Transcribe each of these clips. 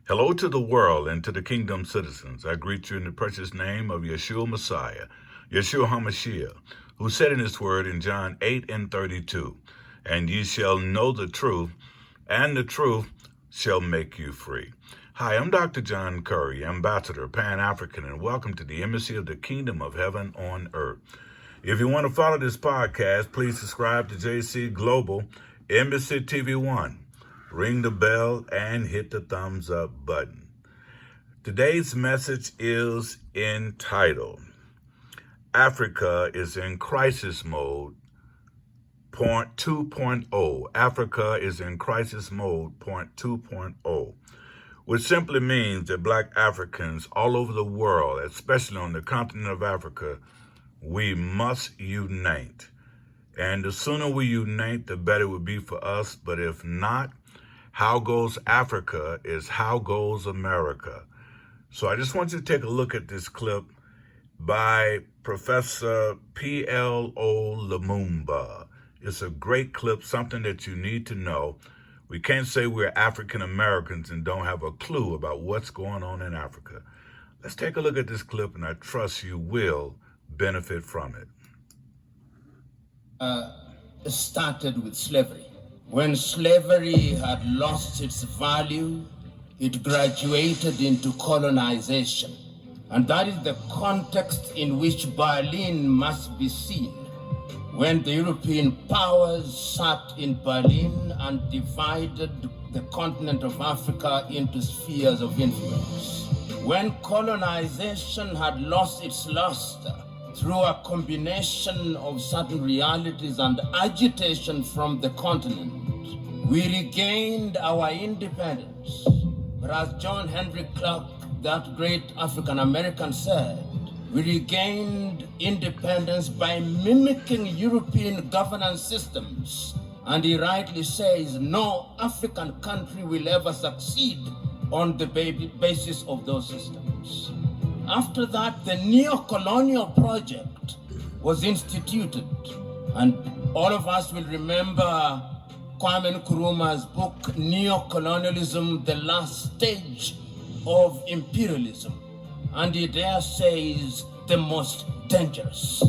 Hello to the world and to the kingdom citizens. I greet you in the precious name of Yeshua Messiah, Yeshua HaMashiach, who said in his word in John 8 and 32, "And ye shall know the truth, and the truth shall make you free." Hi, I'm Dr. John Curry, Ambassador, Pan-African, and welcome to the Embassy of the Kingdom of Heaven on Earth. If you want to follow this podcast, please subscribe to JC Global Embassy TV 1. Ring the bell and hit the thumbs up button. Today's message is entitled, Africa is in Crisis Mode, Point 2.0. Africa is in Crisis Mode, Point 2.0, which simply means that Black Africans all over the world, especially on the continent of Africa, we must unite. And the sooner we unite, the better it would be for us. But if not, how goes Africa is how goes America. So I just want you to take a look at this clip by Professor P.L.O. Lumumba. It's a great clip, something that you need to know. We can't say we're African Americans and don't have a clue about what's going on in Africa. Let's take a look at this clip, and I trust you will benefit from it. Started with slavery. When slavery had lost its value, it graduated into colonization. And that is the context in which Berlin must be seen. When the European powers sat in Berlin and divided the continent of Africa into spheres of influence. When colonization had lost its luster through a combination of certain realities and agitation from the continent, we regained our independence. But as John Henry Clark, that great African American, said, we regained independence by mimicking European governance systems. And he rightly says, no African country will ever succeed on the basis of those systems. After that, the neo-colonial project was instituted. And all of us will remember Kwame Nkrumah's book, Neo-Colonialism, the Last Stage of Imperialism. And he there says the most dangerous.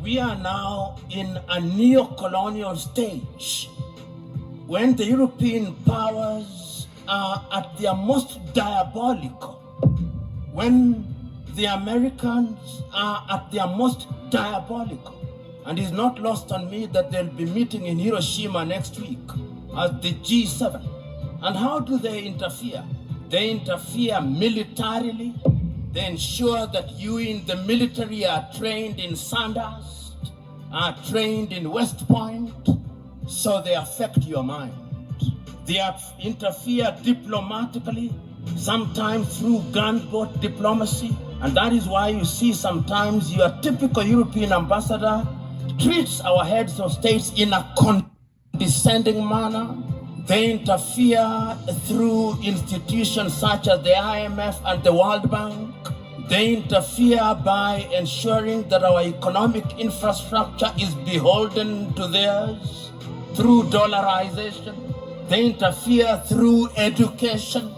We are now in a neo-colonial stage when the European powers are at their most diabolical, when the Americans are at their most diabolical. And it's not lost on me that they'll be meeting in Hiroshima next week as the G7. And how do they interfere? They interfere militarily. They ensure that you in the military are trained in Sandhurst, are trained in West Point, so they affect your mind. They interfere diplomatically, sometimes through gunboat diplomacy. And that is why you see sometimes your typical European ambassador treats our heads of states in a condescending manner. They interfere through institutions such as the IMF and the World Bank. They interfere by ensuring that our economic infrastructure is beholden to theirs through dollarization. They interfere through education.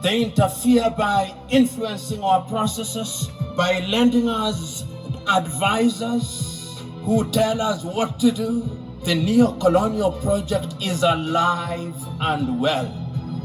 They interfere by influencing our processes, by lending us advisors who tell us what to do. The neo-colonial project is alive and well,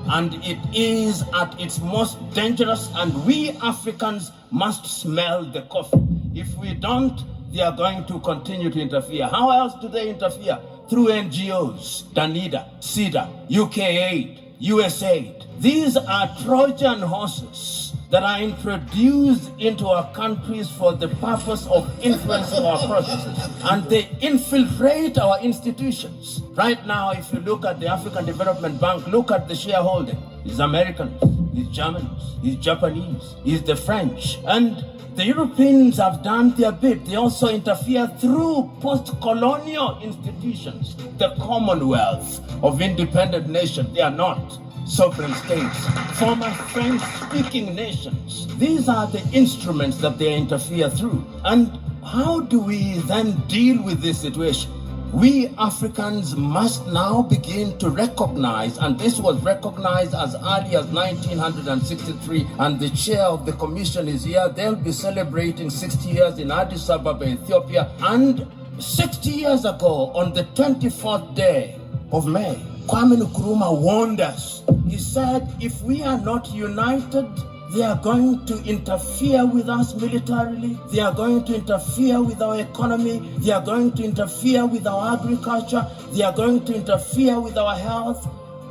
and it is at its most dangerous, and we Africans must smell the coffee. If we don't, they are going to continue to interfere. How else do they interfere? Through NGOs, Danida, CIDA, UK Aid, USAID. These are Trojan horses that are introduced into our countries for the purpose of influencing our processes. And they infiltrate our institutions. Right now, if you look at the African Development Bank, look at the shareholding. It's Americans, it's Germans, it's Japanese, it's the French. And the Europeans have done their bit. They also interfere through post-colonial institutions. The Commonwealth of independent nations, they are not sovereign states, former French-speaking nations. These are the instruments that they interfere through. And how do we then deal with this situation? we Africans must now begin to recognize, and this was recognized as early as 1963, and the chair of the commission is here. They'll be celebrating 60 years in Addis Ababa, Ethiopia. And 60 years ago, on the 24th day of May, Kwame Nkrumah warned us. He said, if we are not united, they are going to interfere with us militarily. They are going to interfere with our economy. They are going to interfere with our agriculture. They are going to interfere with our health.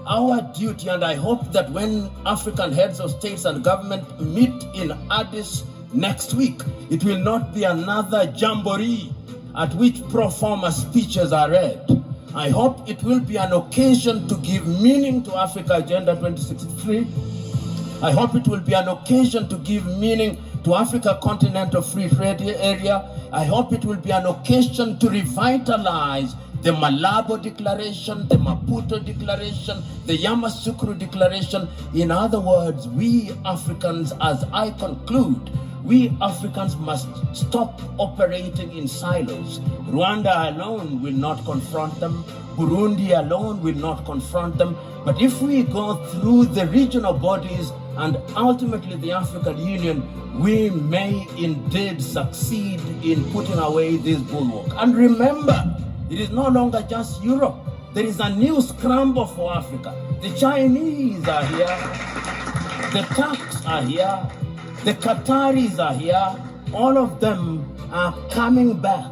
Our duty, and I hope that when African heads of states and government meet in Addis next week, it will not be another jamboree at which pro forma speeches are read. I hope it will be an occasion to give meaning to Africa Agenda 2063. I hope it will be an occasion to give meaning to Africa Continental Free Trade Area. I hope it will be an occasion to revitalize the Malabo Declaration, the Maputo Declaration, the Yamoussoukro Declaration. In other words, we Africans, as I conclude, we Africans must stop operating in silos. Rwanda alone will not confront them. Burundi alone will not confront them. But if we go through the regional bodies and ultimately the African Union, we may indeed succeed in putting away this bulwark. And remember, it is no longer just Europe. There is a new scramble for Africa. The Chinese are here. The Turks are here. The Qataris are here. All of them are coming back.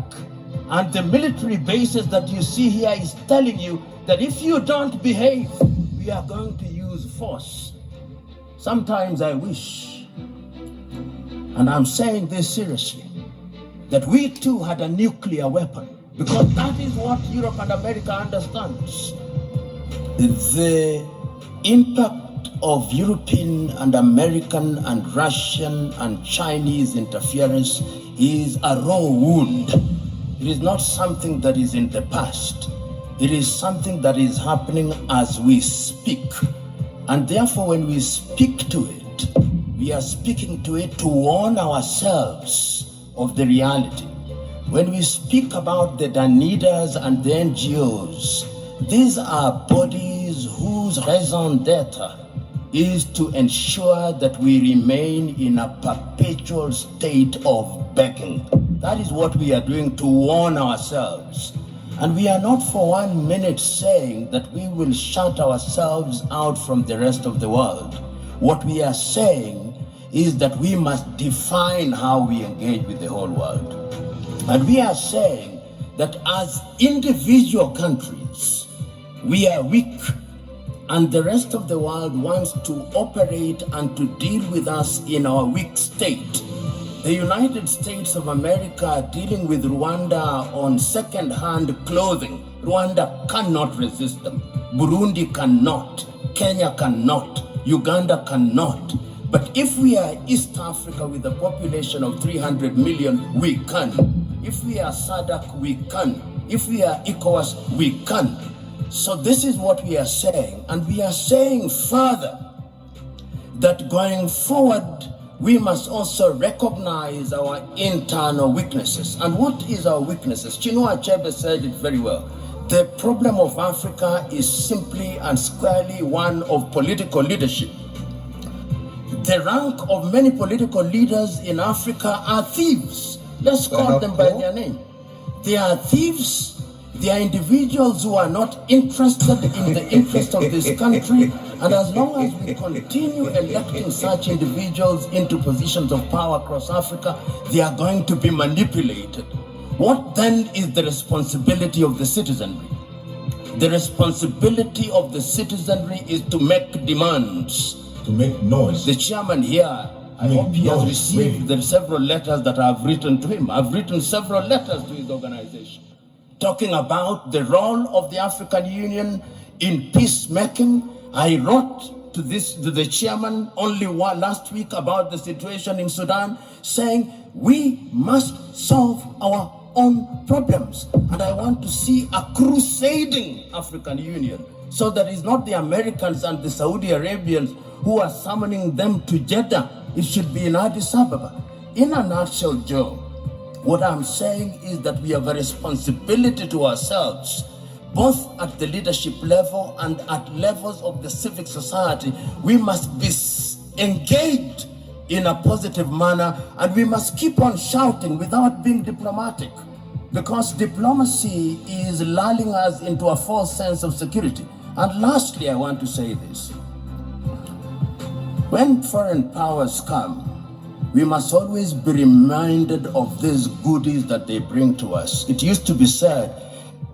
And the military bases that you see here is telling you that if you don't behave, we are going to use force. Sometimes I wish, and I'm saying this seriously, that we too had a nuclear weapon, because that is what Europe and America understands. The impact of European and American and Russian and Chinese interference is a raw wound. It is not something that is in the past. It is something that is happening as we speak. And therefore, when we speak to it, we are speaking to it to warn ourselves of the reality. When we speak about the Danidas and the NGOs, these are bodies whose raison d'etre is to ensure that we remain in a perpetual state of begging. That is what we are doing to warn ourselves. And we are not for 1 minute saying that we will shut ourselves out from the rest of the world. What we are saying is that we must define how we engage with the whole world. And we are saying that as individual countries, we are weak, and the rest of the world wants to operate and to deal with us in our weak state. The United States of America are dealing with Rwanda on second-hand clothing. Rwanda cannot resist them. Burundi cannot. Kenya cannot. Uganda cannot. But if we are East Africa with a population of 300 million, we can. If we are SADC, we can. If we are ECOWAS, we can. So this is what we are saying. And we are saying further that going forward, we must also recognize our internal weaknesses. And what is our weaknesses? Chinua Achebe said it very well. The problem of Africa is simply and squarely one of political leadership. The rank of many political leaders in Africa are thieves. Let's call them by their name. They are thieves. They are individuals who are not interested in the interest of this country. And as long as we continue electing such individuals into positions of power across Africa, they are going to be manipulated. What then is the responsibility of the citizenry? The responsibility of the citizenry is to make demands. To make noise. The chairman here, I hope he has received the several letters that I have written to him. I've written several letters to his organization, talking about the role of the African Union in peacemaking. I wrote to the chairman only last week about the situation in Sudan, saying we must solve our own problems. And I want to see a crusading African Union, so that it's not the Americans and the Saudi Arabians who are summoning them to Jeddah. It should be in Addis Ababa. In a nutshell, Joe, What I'm saying is that we have a responsibility to ourselves, both at the leadership level and at levels of the civic society. We must be engaged in a positive manner, and we must keep on shouting without being diplomatic, because diplomacy is lulling us into a false sense of security. And lastly, I want to say this. When foreign powers come, we must always be reminded of these goodies that they bring to us. It used to be said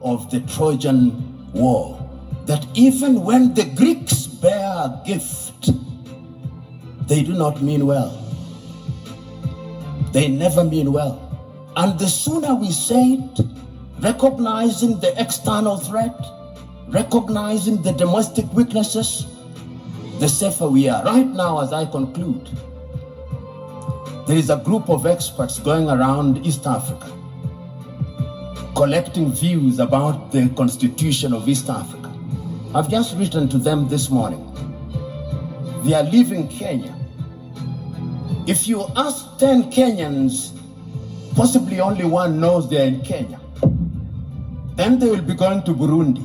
of the Trojan War that even when the Greeks bear a gift, they do not mean well. They never mean well. And the sooner we say it, recognizing the external threat, recognizing the domestic weaknesses, the safer we are. Right now, as I conclude, there is a group of experts going around East Africa, collecting views about the constitution of East Africa. I've just written to them this morning. They are leaving Kenya. If you ask 10 Kenyans, possibly only one knows they're in Kenya. Then they will be going to Burundi.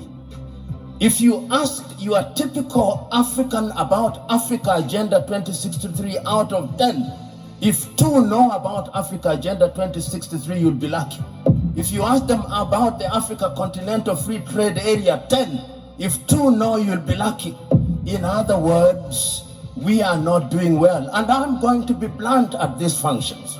If you ask your typical African about Africa Agenda 2063 out of 10, if 2 know about Africa Agenda 2063, you'll be lucky. If you ask them about the Africa Continental Free Trade Area, 10. If 2 know, you'll be lucky. In other words, we are not doing well. And I'm going to be blunt at these functions.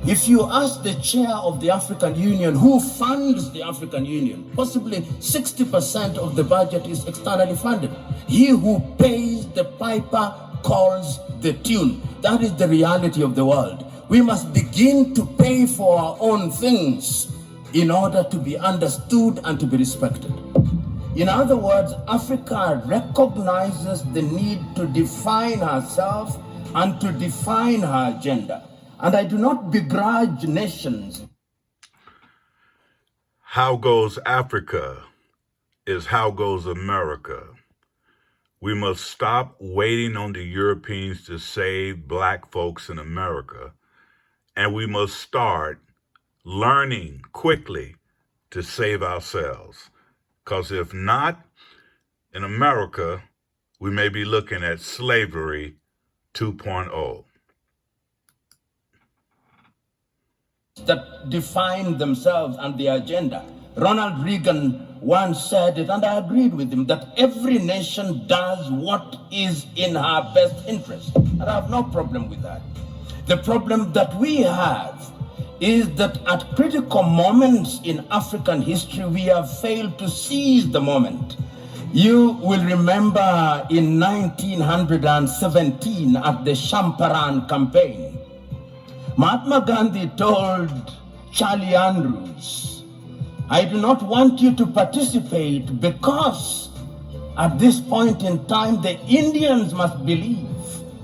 If you ask the chair of the African Union, who funds the African Union, possibly 60% of the budget is externally funded. He who pays the piper calls the tune. That is the reality of the world. We must begin to pay for our own things in order to be understood and to be respected. In other words, Africa recognizes the need to define herself and to define her agenda. And I do not begrudge nations. How goes Africa is how goes America. We must stop waiting on the Europeans to save black folks in America, and we must start learning quickly to save ourselves. Because if not, in America, we may be looking at slavery 2.0. That define themselves and their agenda. Ronald Reagan once said it, and I agreed with him, that every nation does what is in her best interest. And I have no problem with that. The problem that we have is that at critical moments in African history, we have failed to seize the moment. You will remember in 1917 at the Champaran campaign, Mahatma Gandhi told Charlie Andrews, I do not want you to participate because at this point in time, the Indians must believe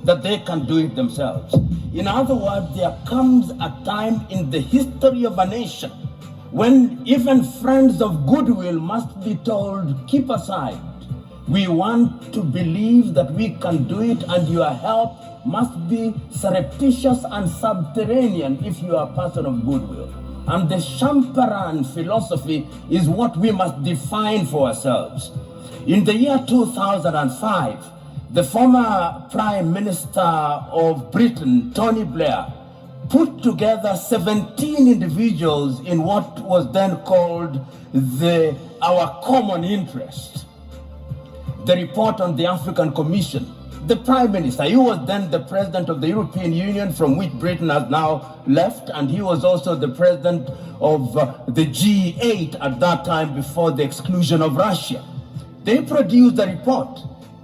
that they can do it themselves. In other words, there comes a time in the history of a nation when even friends of goodwill must be told, keep aside. We want to believe that we can do it, and your help must be surreptitious and subterranean if you are a person of goodwill. And the Champaran philosophy is what we must define for ourselves. In the year 2005, the former Prime Minister of Britain, Tony Blair, put together 17 individuals in what was then called our common interest. The report on the African Commission. The Prime Minister, he was then the President of the European Union, from which Britain has now left, and he was also the President of the G8 at that time before the exclusion of Russia. They produced a report.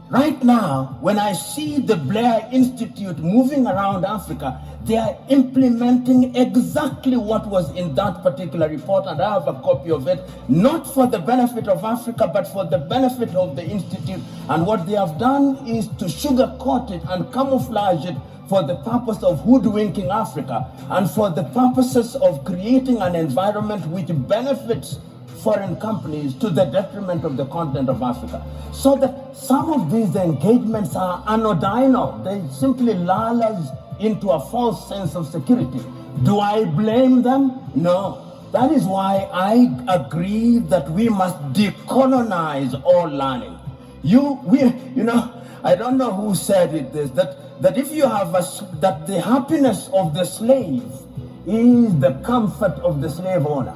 Right now, when I see the Blair Institute moving around Africa, they are implementing exactly what was in that particular report, and I have a copy of it, not for the benefit of Africa, but for the benefit of the Institute. And what they have done is to sugarcoat it and camouflage it for the purpose of hoodwinking Africa and for the purposes of creating an environment which benefits foreign companies to the detriment of the continent of Africa. So that some of these engagements are anodinal. They simply lull us into a false sense of security. Do I blame them? No. That is why I agree that we must decolonize all learning. I don't know who said it, that if you have that the happiness of the slave is the comfort of the slave owner.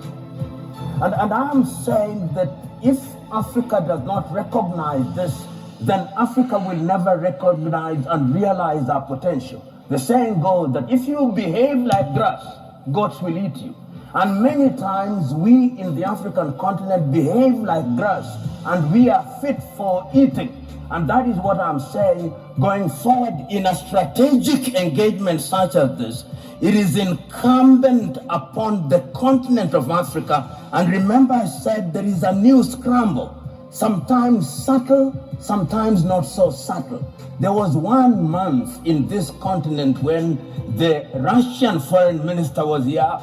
And I'm saying that if Africa does not recognize this, then Africa will never recognize and realize our potential. The saying goes that if you behave like grass, goats will eat you. And many times we in the African continent behave like grass and we are fit for eating. And that is what I'm saying, going forward in a strategic engagement such as this, it is incumbent upon the continent of Africa. And remember I said there is a new scramble, sometimes subtle, sometimes not so subtle. There was 1 month in this continent when the Russian foreign minister was here,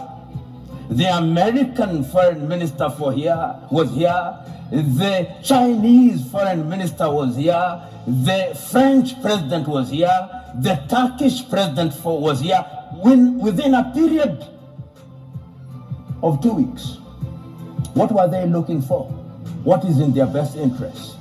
the American foreign minister was here, the Chinese foreign minister was here, the French president was here, the Turkish president was here, within a period of 2 weeks. What were they looking for? What is in their best interest?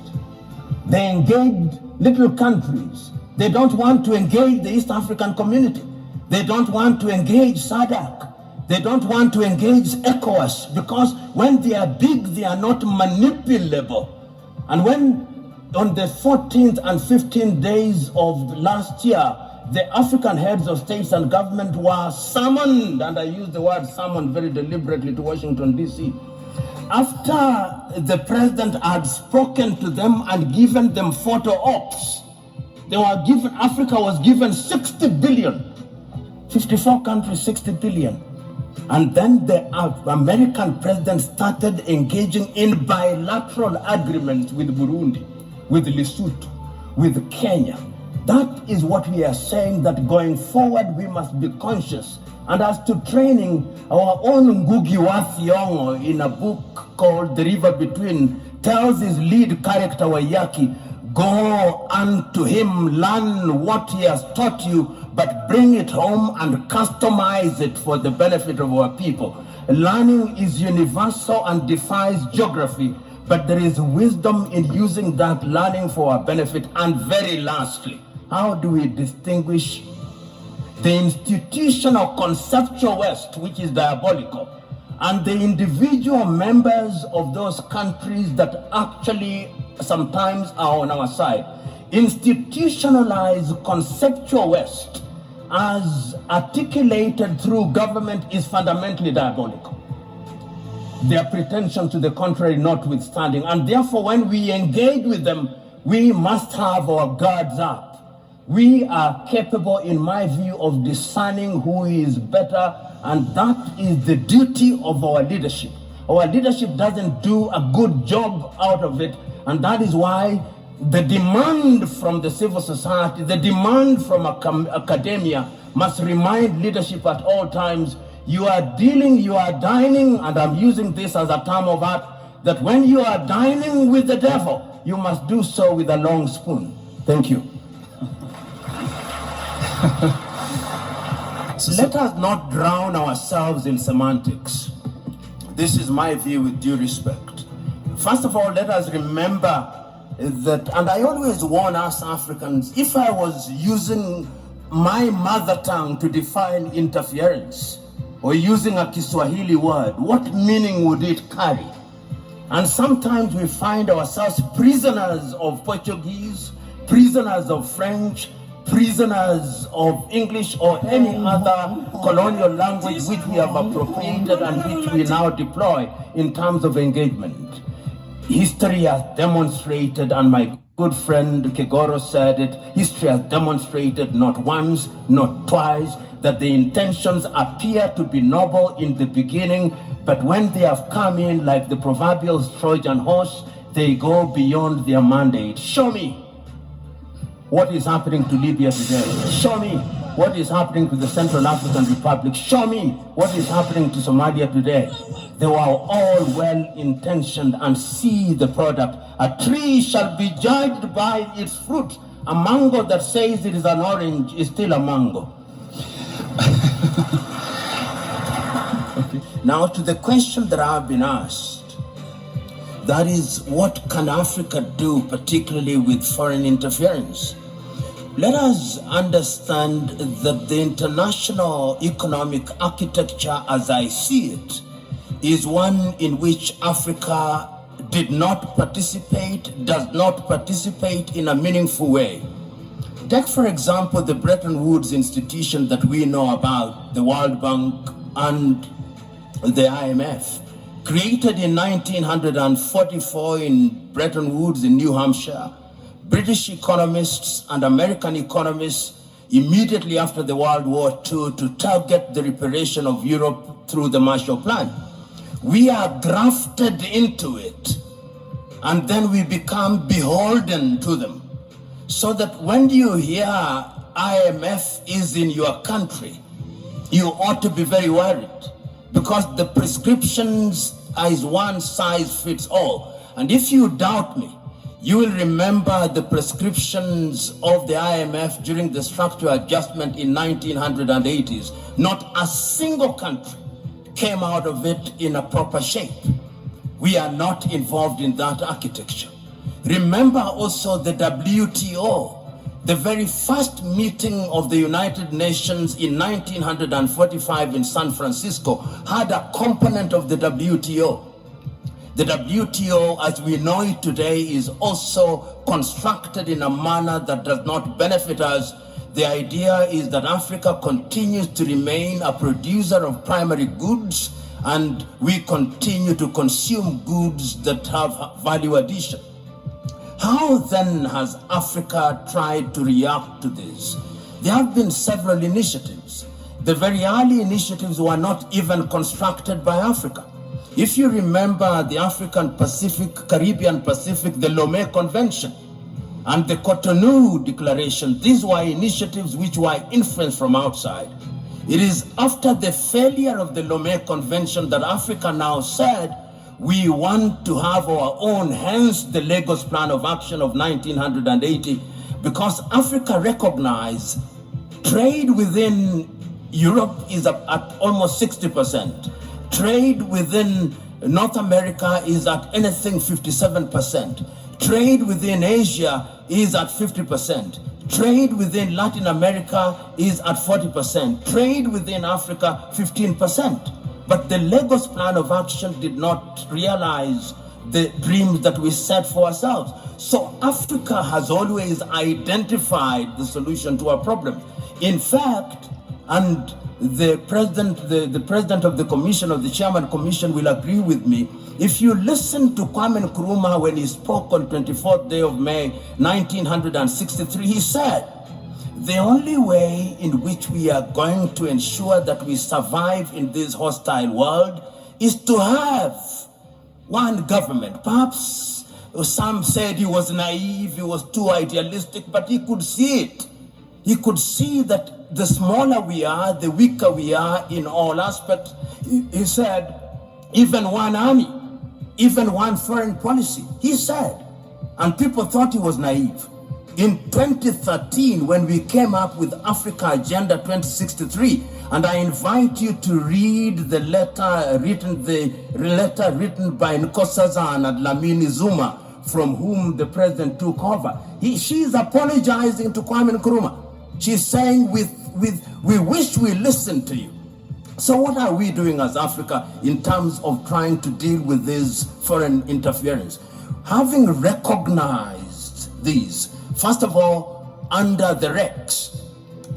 They engaged little countries. They don't want to engage the East African community. They don't want to engage SADC. They don't want to engage ECOWAS, because when they are big, they are not manipulable. And when on the 14th and 15th days of last year, the African heads of states and government were summoned, and I use the word summoned very deliberately, to Washington, D.C. After the president had spoken to them and given them photo ops, Africa was given 60 billion. 54 countries, 60 billion. And then the American president started engaging in bilateral agreements with Burundi, with Lesotho, with Kenya. That is what we are saying, that going forward we must be conscious. And as to training, our own Ngugi wa Thiong'o, in a book called The River Between, tells his lead character Wayaki, go unto him, learn what he has taught you, but bring it home and customize it for the benefit of our people. Learning is universal and defies geography, but there is wisdom in using that learning for our benefit. And very lastly, how do we distinguish the institutional conceptual West, which is diabolical, and the individual members of those countries that actually sometimes are on our side? Institutionalized conceptual West, as articulated through government, is fundamentally diabolical. Their pretension to the contrary notwithstanding. And therefore, when we engage with them, we must have our guards up. We are capable, in my view, of discerning who is better, and that is the duty of our leadership. Our leadership doesn't do a good job out of it, and that is why the demand from the civil society, the demand from academia must remind leadership at all times, you are dining, and I'm using this as a term of art, that when you are dining with the devil, you must do so with a long spoon. Thank you. Let us not drown ourselves in semantics. This is my view, with due respect. First of all, let us remember that, and I always warn us Africans, if I was using my mother tongue to define interference, or using a Kiswahili word, what meaning would it carry? And sometimes we find ourselves prisoners of Portuguese, prisoners of French, prisoners of English, or any other colonial language which we have appropriated and which we now deploy in terms of engagement. History has demonstrated, and my good friend Kegoro said it, history has demonstrated not once, not twice, that the intentions appear to be noble in the beginning, but when they have come in like the proverbial Trojan horse, they go beyond their mandate. Show me what is happening to Libya today. Show me what is happening to the Central African Republic. Show me what is happening to Somalia today. They were all well-intentioned, and see the product. A tree shall be judged by its fruit. A mango that says it is an orange is still a mango. Now, to the question that I've been asked, that is, what can Africa do, particularly with foreign interference? Let us understand that the international economic architecture, as I see it, is one in which Africa does not participate in a meaningful way. Take, for example, the Bretton Woods institution that we know about, the World Bank and the IMF, created in 1944 in Bretton Woods in New Hampshire. British economists and American economists immediately after the World War II to target the reparation of Europe through the Marshall Plan. We are grafted into it, and then we become beholden to them. So that when you hear IMF is in your country, you ought to be very worried, because the prescriptions is one size fits all. And if you doubt me, you will remember the prescriptions of the IMF during the structural adjustment in 1980s. Not a single country came out of it in a proper shape. We are not involved in that architecture. Remember also the WTO. The very first meeting of the United Nations in 1945 in San Francisco had a component of the WTO. The WTO, as we know it today, is also constructed in a manner that does not benefit us. The idea is that Africa continues to remain a producer of primary goods, and we continue to consume goods that have value addition. How then has Africa tried to react to this? There have been several initiatives. The very early initiatives were not even constructed by Africa. If you remember the African Pacific, Caribbean Pacific, the Lomé Convention, and the Cotonou Declaration, these were initiatives which were influenced from outside. It is after the failure of the Lomé Convention that Africa now said, we want to have our own, hence the Lagos Plan of Action of 1980, because Africa recognized trade within Europe is at almost 60%. Trade within North America is at anything 57%. Trade within Asia is at 50%. Trade within Latin America is at 40%. Trade within Africa, 15%. But the Lagos Plan of Action did not realize the dreams that we set for ourselves. So Africa has always identified the solution to our problem. In fact, and the president of the commission, of the chairman commission, will agree with me. If you listen to Kwame Nkrumah when he spoke on 24th day of May 1963, he said, the only way in which we are going to ensure that we survive in this hostile world is to have one government. Perhaps some said he was naive, he was too idealistic, but he could see it. He could see that the smaller we are, the weaker we are in all aspects. He said, even one army, even one foreign policy, he said. And people thought he was naive. In 2013, when we came up with Africa Agenda 2063, and I invite you to read the letter written by Nkosazana and Dlamini Zuma, from whom the president took over. She's apologizing to Kwame Nkrumah. She's saying, we wish we listened to you. So what are we doing as Africa in terms of trying to deal with this foreign interference? Having recognized these, first of all, under the REX,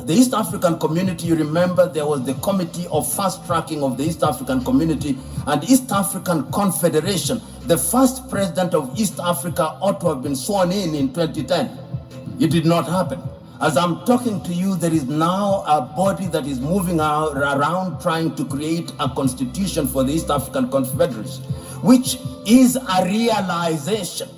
the East African Community, you remember there was the Committee of Fast Tracking of the East African Community and East African Confederation. The first president of East Africa ought to have been sworn in 2010. It did not happen. As I'm talking to you, there is now a body that is moving around trying to create a constitution for the East African Confederacy, which is a realization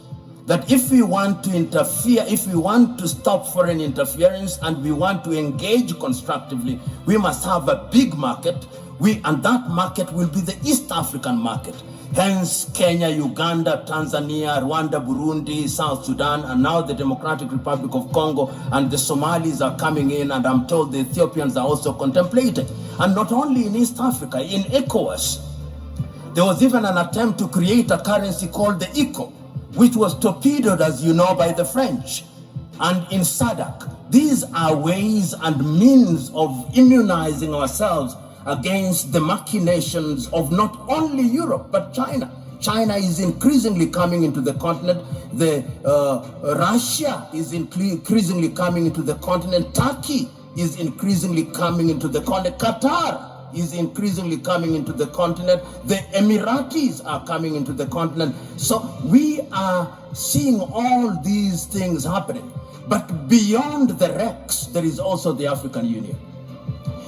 that if we want to interfere, if we want to stop foreign interference and we want to engage constructively, we must have a big market, and that market will be the East African market. Hence, Kenya, Uganda, Tanzania, Rwanda, Burundi, South Sudan, and now the Democratic Republic of Congo, and the Somalis are coming in, and I'm told the Ethiopians are also contemplated. And not only in East Africa, in ECOWAS, There was even an attempt to create a currency called the ECO, which was torpedoed, as you know, by the French. And in SADC, these are ways and means of immunizing ourselves against the machinations of not only Europe, but China. China is increasingly coming into the continent. Russia is increasingly coming into the continent. Turkey is increasingly coming into the continent. Qatar is increasingly coming into the continent. The Emiratis are coming into the continent. So we are seeing all these things happening. But beyond the REX, there is also the African Union.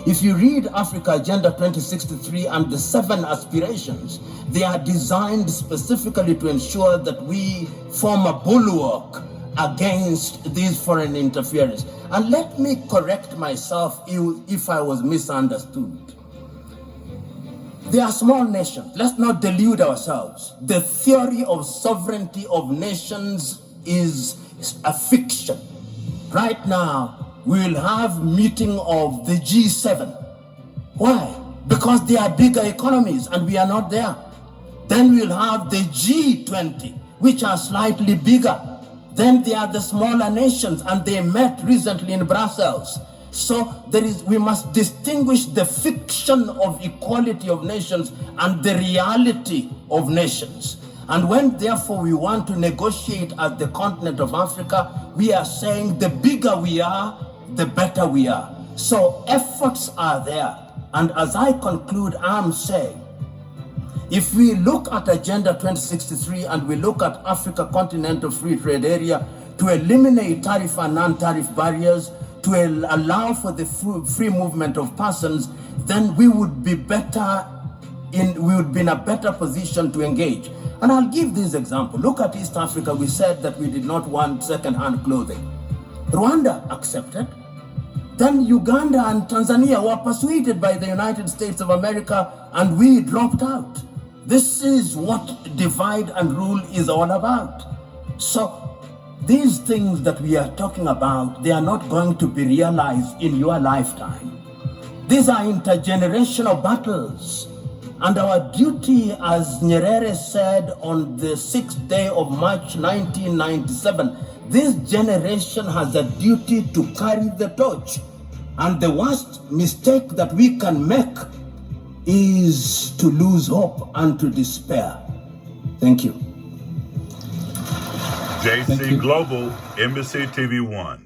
If you read Africa Agenda 2063 and the 7 aspirations, they are designed specifically to ensure that we form a bulwark against these foreign interference. And let me correct myself if I was misunderstood. They are small nations. Let's not delude ourselves. The theory of sovereignty of nations is a fiction. Right now, we will have meeting of the G7. Why? Because they are bigger economies and we are not there. Then we'll have the G20, which are slightly bigger. Then they are the smaller nations and they met recently in Brussels. So we must distinguish the fiction of equality of nations and the reality of nations. And when therefore we want to negotiate at the continent of Africa, we are saying the bigger we are, the better we are. So efforts are there. And as I conclude, I'm saying, if we look at Agenda 2063 and we look at Africa Continental Free Trade Area to eliminate tariff and non-tariff barriers, to allow for the free movement of persons, then we would be in a better position to engage. And I'll give this example. Look at East Africa. We said that we did not want second-hand clothing. Rwanda accepted. Then Uganda and Tanzania were persuaded by the United States of America, and we dropped out. This is what divide and rule is all about. So these things that we are talking about, they are not going to be realized in your lifetime. These are intergenerational battles. And our duty, as Nyerere said on the 6th day of March 1997, this generation has a duty to carry the torch. And the worst mistake that we can make is to lose hope and to despair. Thank you. JC Global, Embassy TV 1.